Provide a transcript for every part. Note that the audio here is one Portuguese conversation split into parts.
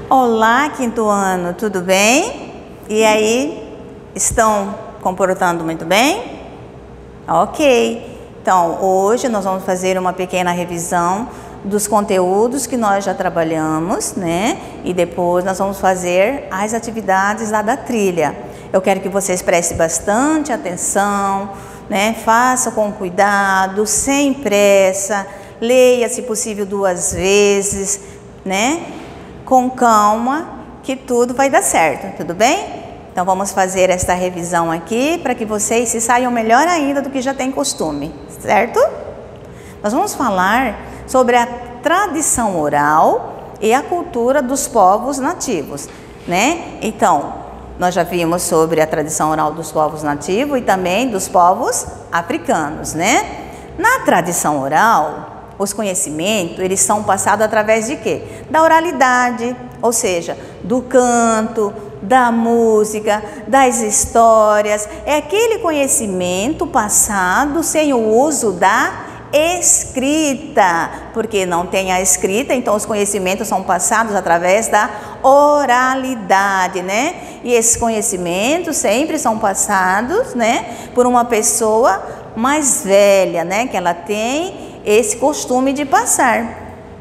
Olá, quinto ano, tudo bem? E aí, estão comportando muito bem? Ok. Então, hoje nós vamos fazer uma pequena revisão dos conteúdos que nós já trabalhamos, né? E depois nós vamos fazer as atividades lá da trilha. Eu quero que vocês prestem bastante atenção, né? Faça com cuidado, sem pressa, leia, se possível, 2 vezes, né? Com calma, que tudo vai dar certo, tudo bem? Então vamos fazer esta revisão aqui para que vocês se saiam melhor ainda do que já tem costume, certo? Nós vamos falar sobre a tradição oral e a cultura dos povos nativos, né? Então, nós já vimos sobre a tradição oral dos povos nativos e também dos povos africanos, né? Na tradição oral, os conhecimentos, eles são passados através de quê? Da oralidade, ou seja, do canto, da música, das histórias. É aquele conhecimento passado sem o uso da escrita, porque não tem a escrita, então os conhecimentos são passados através da oralidade, né? E esses conhecimentos sempre são passados, né, por uma pessoa mais velha, né, que ela tem esse costume de passar.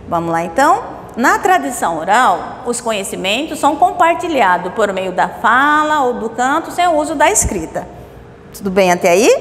Vamos lá então? Na tradição oral, os conhecimentos são compartilhados por meio da fala ou do canto sem o uso da escrita. Tudo bem até aí?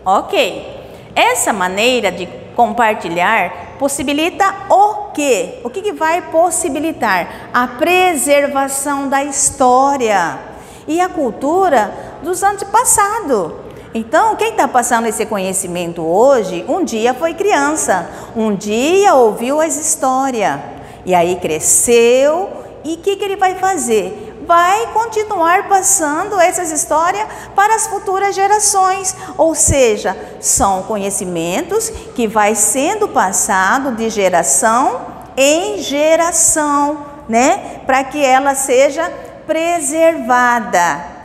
Ok. Essa maneira de compartilhar possibilita o quê? O que vai possibilitar? A preservação da história e a cultura dos antepassados. Então, quem está passando esse conhecimento hoje, um dia foi criança, um dia ouviu as histórias, e aí cresceu, e o que ele vai fazer? Vai continuar passando essas histórias para as futuras gerações, ou seja, são conhecimentos que vai sendo passado de geração em geração, né? Para que ela seja preservada.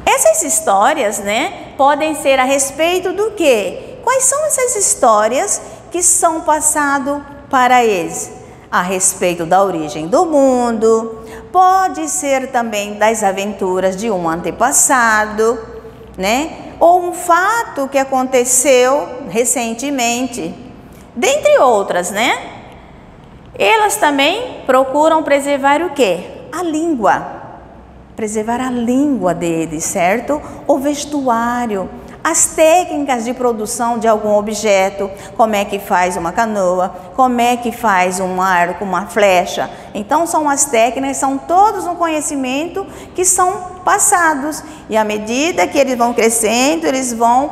Essas histórias, né, podem ser a respeito do quê? Quais são essas histórias que são passadas para eles? A respeito da origem do mundo, pode ser também das aventuras de um antepassado, né? Ou um fato que aconteceu recentemente, dentre outras, né? Elas também procuram preservar o quê? A língua. Preservar a língua deles, certo? O vestuário, as técnicas de produção de algum objeto, como é que faz uma canoa, como é que faz um arco, uma flecha. Então, são as técnicas, são todos um conhecimento que são passados. E à medida que eles vão crescendo, eles vão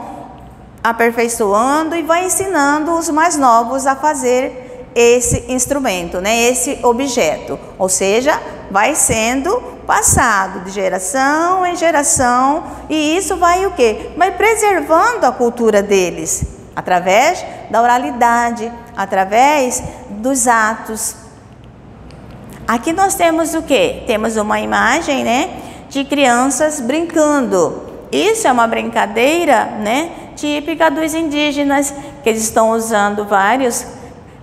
aperfeiçoando e vai ensinando os mais novos a fazer esse instrumento, né? Esse objeto. Ou seja, vai sendo passado de geração em geração, e isso vai o quê? Vai preservando a cultura deles, através da oralidade, através dos atos. Aqui nós temos o quê? Temos uma imagem, né, de crianças brincando. Isso é uma brincadeira, né, típica dos indígenas, que eles estão usando várias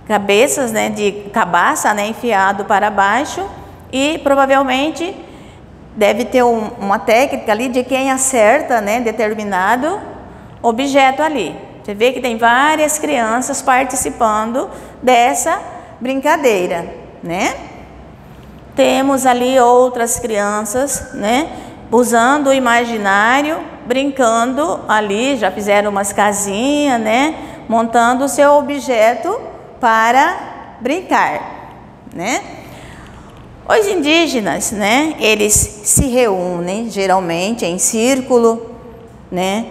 cabeças, né, de cabaça, né, enfiado para baixo, e provavelmente deve ter uma técnica ali de quem acerta, né, determinado objeto ali. Você vê que tem várias crianças participando dessa brincadeira, né? Temos ali outras crianças, né, usando o imaginário, brincando ali, já fizeram umas casinhas, né, montando o seu objeto para brincar, né? Os indígenas, né, eles se reúnem geralmente em círculo, né,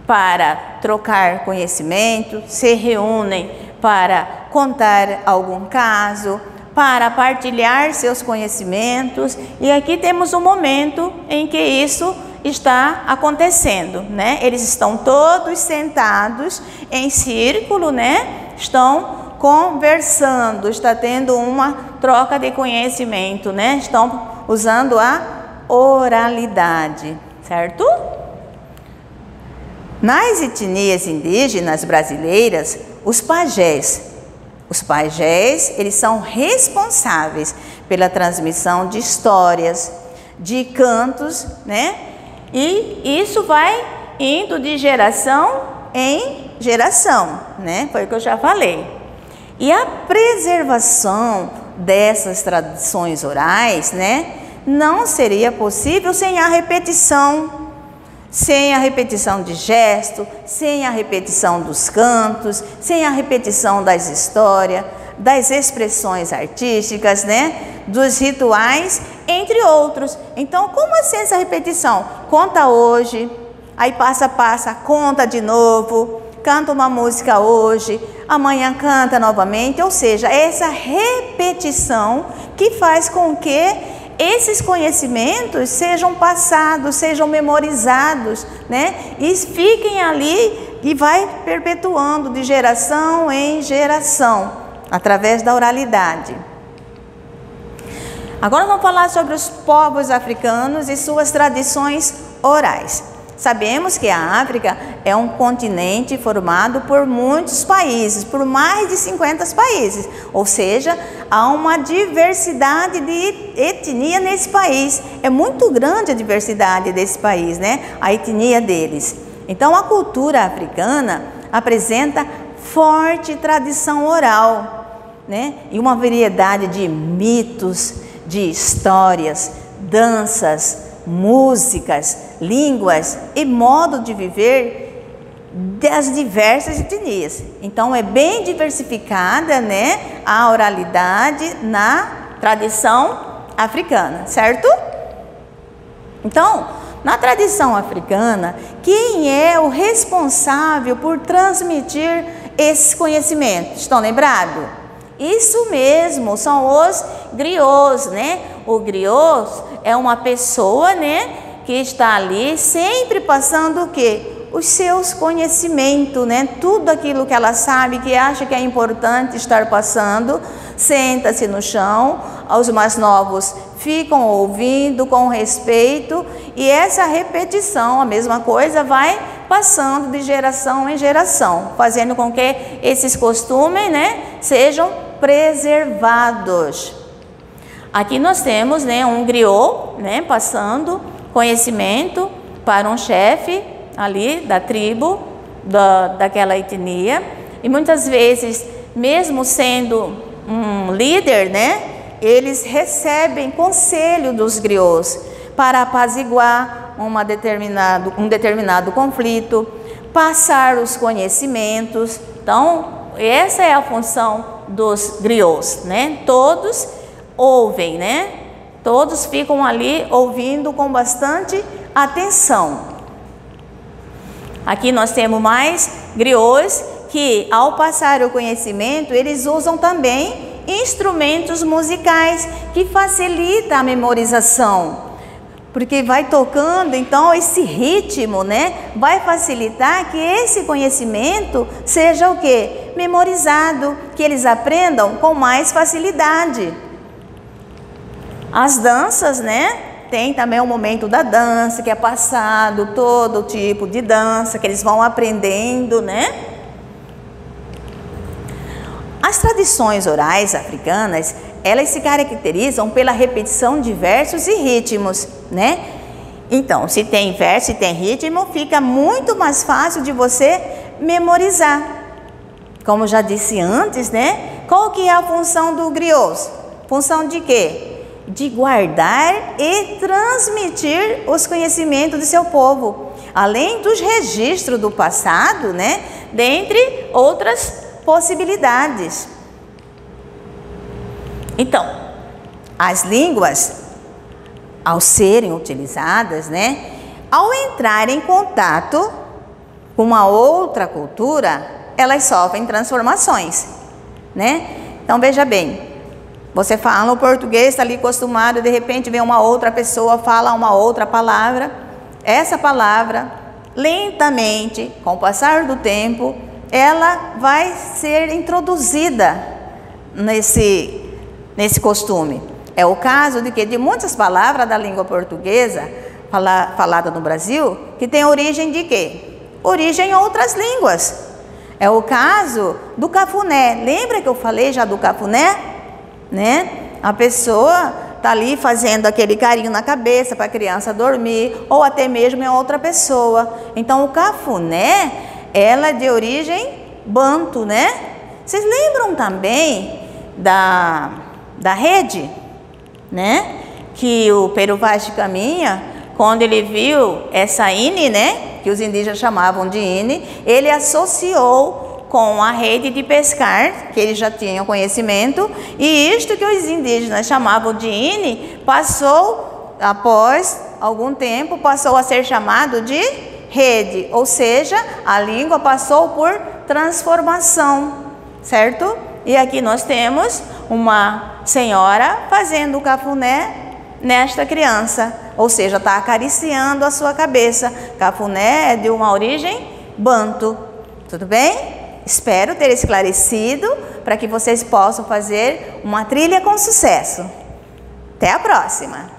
para trocar conhecimento, se reúnem para contar algum caso, para partilhar seus conhecimentos. E aqui temos um momento em que isso está acontecendo, né? Eles estão todos sentados em círculo, né? Estão conversando, está tendo uma troca de conhecimento, né? Estão usando a oralidade, certo? Nas etnias indígenas brasileiras, os pajés, Os pajés, eles são responsáveis pela transmissão de histórias, de cantos, né? E isso vai indo de geração em geração, né? Foi o que eu já falei. E a preservação dessas tradições orais, né, não seria possível sem a repetição de gesto, sem a repetição dos cantos, sem a repetição das histórias, das expressões artísticas, né, dos rituais, entre outros. Então, como assim essa repetição? Conta hoje, aí passa, conta de novo, canta uma música hoje, amanhã canta novamente, ou seja, essa repetição que faz com que esses conhecimentos sejam passados, sejam memorizados, né? E fiquem ali e vai perpetuando de geração em geração, através da oralidade. Agora vamos falar sobre os povos africanos e suas tradições orais. Sabemos que a África é um continente formado por muitos países, por mais de 50 países, ou seja, há uma diversidade de etnia nesse país. É muito grande a diversidade desse país, né? A etnia deles. Então, a cultura africana apresenta forte tradição oral, né? E uma variedade de mitos, de histórias, danças, músicas, línguas e modo de viver das diversas etnias. Então é bem diversificada, né, a oralidade na tradição africana, certo? Então, na tradição africana, quem é o responsável por transmitir esses conhecimentos? Estão lembrados? Isso mesmo, são os griots, né? O griot é uma pessoa, né, que está ali sempre passando o quê? Os seus conhecimentos, né? Tudo aquilo que ela sabe, que acha que é importante estar passando, senta-se no chão, os mais novos ficam ouvindo com respeito e essa repetição, a mesma coisa, vai passando de geração em geração, fazendo com que esses costumes, né, sejam preservados. Aqui nós temos, né, um griot, né, passando conhecimento para um chefe ali da tribo, daquela etnia, e muitas vezes, mesmo sendo um líder, né, eles recebem conselho dos griots para apaziguar um determinado conflito, passar os conhecimentos. Então, essa é a função dos griots, né? Todos ouvem, né? Todos ficam ali ouvindo com bastante atenção. Aqui nós temos mais griots que, ao passar o conhecimento, eles usam também instrumentos musicais que facilitam a memorização. Porque vai tocando, então esse ritmo, né, vai facilitar que esse conhecimento seja o quê? Memorizado, que eles aprendam com mais facilidade. As danças, né, tem também o momento da dança, que é passado todo tipo de dança, que eles vão aprendendo, né? As tradições orais africanas, elas se caracterizam pela repetição de versos e ritmos, né? Então, se tem verso e tem ritmo, fica muito mais fácil de você memorizar. Como já disse antes, né? Qual que é a função do griot? Função de quê? De guardar e transmitir os conhecimentos do seu povo, além dos registros do passado, né? Dentre outras possibilidades. Então, as línguas, ao serem utilizadas, né, ao entrar em contato com uma outra cultura, elas sofrem transformações, né? Então, veja bem, você fala o português, está ali acostumado, de repente vem uma outra pessoa, fala uma outra palavra, essa palavra, lentamente, com o passar do tempo, ela vai ser introduzida nesse costume. É o caso de que de muitas palavras da língua portuguesa falada no Brasil, que tem origem de quê? Origem em outras línguas. É o caso do cafuné. Lembra que eu falei já do cafuné? Né? A pessoa está ali fazendo aquele carinho na cabeça para a criança dormir, ou até mesmo é outra pessoa. Então, o cafuné, ela é de origem banto, né? Vocês lembram também da rede, né? Que o Pero Vaz de Caminha, quando ele viu essa ine, né? Que os indígenas chamavam de ine, ele associou com a rede de pescar, que eles já tinham conhecimento, e isto que os indígenas chamavam de ine, passou, após algum tempo, passou a ser chamado de rede, ou seja, a língua passou por transformação, certo? E aqui nós temos uma senhora fazendo o cafuné nesta criança, ou seja, está acariciando a sua cabeça. Cafuné é de uma origem banto, tudo bem? Espero ter esclarecido para que vocês possam fazer uma trilha com sucesso. Até a próxima!